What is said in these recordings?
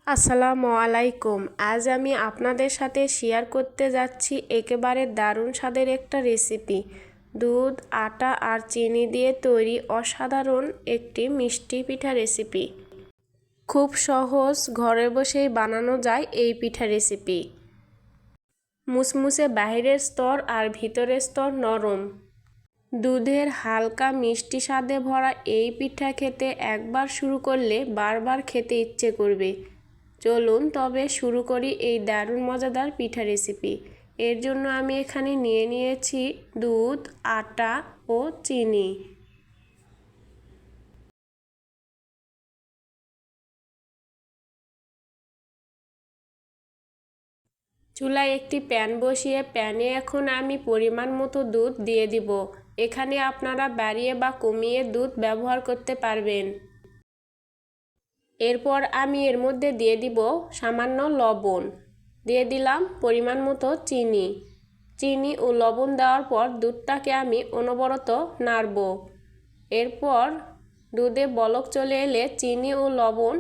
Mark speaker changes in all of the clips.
Speaker 1: আসসালামু আলাইকুম। আজ আমি আপনাদের সাথে শেয়ার করতে যাচ্ছি একেবারে দারুণ স্বাদের একটা রেসিপি। দুধ, আটা আর চিনি দিয়ে তৈরি অসাধারণ একটি মিষ্টি পিঠা রেসিপি। খুব সহজ, ঘরে বসেই বানানো যায় এই পিঠা রেসিপি। মুসমুসে বাহিরের স্তর আর ভিতরের স্তর নরম। দুধের হালকা মিষ্টি স্বাদে ভরা এই পিঠা খেতে একবার শুরু করলে বারবার খেতে ইচ্ছে করবে। চলুন তবে শুরু করি এই দারুণ মজাদার পিঠা রেসিপি। এর জন্য আমি এখানে নিয়ে নিয়েছি দুধ, আটা ও চিনি। চুলায় একটি প্যান বসিয়ে প্যানে এখন আমি পরিমাণ মতো দুধ দিয়ে দিব। এখানে আপনারা বাড়িয়ে বা কমিয়ে দুধ ব্যবহার করতে পারবেন। এরপর আমি এর মধ্যে দিয়ে দিব সামান্য লবণ, দিয়ে দিলাম পরিমাণ মতো চিনি। চিনি ও লবণ দেওয়ার পর দুধটাকে আমি অনবরত নাড়ব। এরপর দুধে বলক চলে এলে চিনি ও লবণ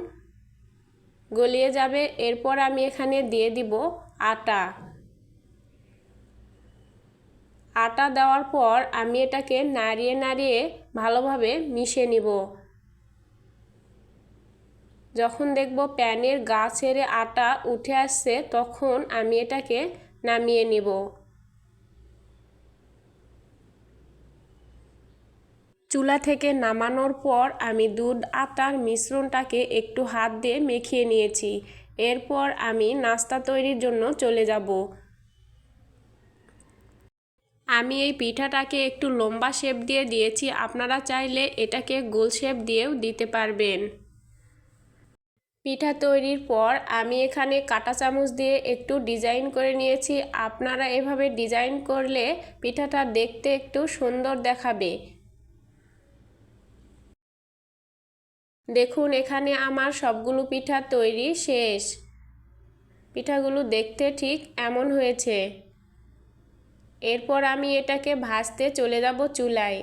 Speaker 1: গলিয়ে যাবে। এরপর আমি এখানে দিয়ে দিব আটা। আটা দেওয়ার পর আমি এটাকে নাড়িয়ে নাড়িয়ে ভালোভাবে মিশিয়ে নিব। যখন দেখব প্যানের গা ছেড়ে আটা উঠে আসছে তখন আমি এটাকে নামিয়ে নিব। চুলা থেকে নামানোর পর আমি দুধ আটার মিশ্রণটাকে একটু হাত দিয়ে মেখিয়ে নিয়েছি। এরপর আমি নাস্তা তৈরির জন্য চলে যাব। আমি এই পিঠাটাকে একটু লম্বা শেপ দিয়ে দিয়েছি, আপনারা চাইলে এটাকে গোল শেপ দিয়েও দিতে পারবেন। পিঠা তৈরির পর আমি এখানে কাঁটা চামচ দিয়ে একটু ডিজাইন করে নিয়েছি। আপনারা এভাবে ডিজাইন করলে পিঠাটা দেখতে একটু সুন্দর দেখাবে। দেখুন এখানে আমার সবগুলো পিঠা তৈরি শেষ। পিঠাগুলো দেখতে ঠিক এমন হয়েছে। এরপর আমি এটাকে ভাজতে চলে যাব চুলায়।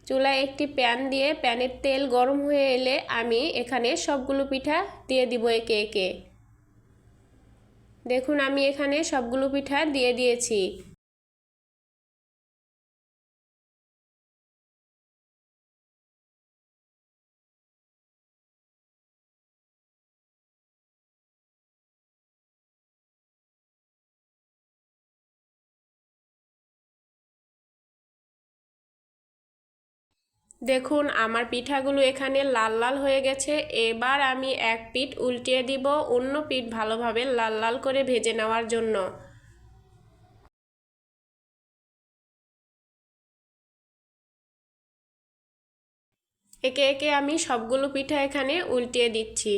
Speaker 1: চুলায় একটি প্যান দিয়ে প্যানের তেল গরম হয়ে এলে আমি এখানে সবগুলো পিঠা দিয়ে দিব একে একে। দেখুন আমি এখানে সবগুলো পিঠা দিয়ে দিয়েছি। দেখুন আমার পিঠাগুলো এখানে লাল লাল হয়ে গেছে। এবার আমি এক পিঠ উল্টিয়ে দিব অন্য পিঠ ভালোভাবে লাল লাল করে ভেজে নেওয়ার জন্য। একে একে আমি সবগুলো পিঠা এখানে উল্টিয়ে দিচ্ছি।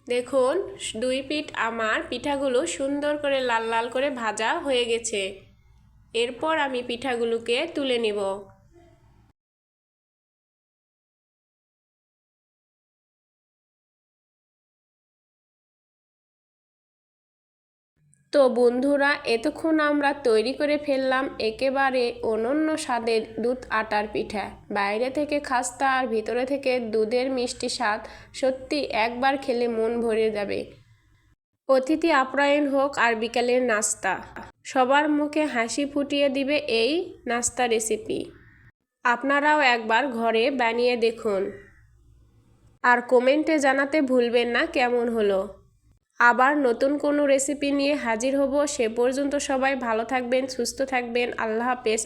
Speaker 1: দেখুন দুই পিঠ আমার পিঠাগুলো সুন্দর করে লাল লাল করে ভাজা হয়ে গেছে। এরপর আমি পিঠাগুলোকে তুলে নিব। তো বন্ধুরা এতক্ষণ আমরা তৈরি করে ফেললাম একেবারে অনন্য স্বাদের দুধ আটার পিঠা। বাইরে থেকে খাস্তা আর ভিতরে থেকে দুধের মিষ্টি স্বাদ, সত্যি একবার খেলে মন ভরে যাবে। অতিথি আপ্যায়ন হোক আর বিকালের নাস্তা, সবার মুখে হাসি ফুটিয়ে দিবে এই নাস্তা রেসিপি। আপনারাও একবার ঘরে বানিয়ে দেখুন আর কমেন্টে জানাতে ভুলবেন না কেমন হলো। আবার নতুন কোনো রেসিপি নিয়ে হাজির হব। সে পর্যন্ত সবাই ভালো থাকবেন, সুস্থ থাকবেন। আল্লাহ হাফেজ।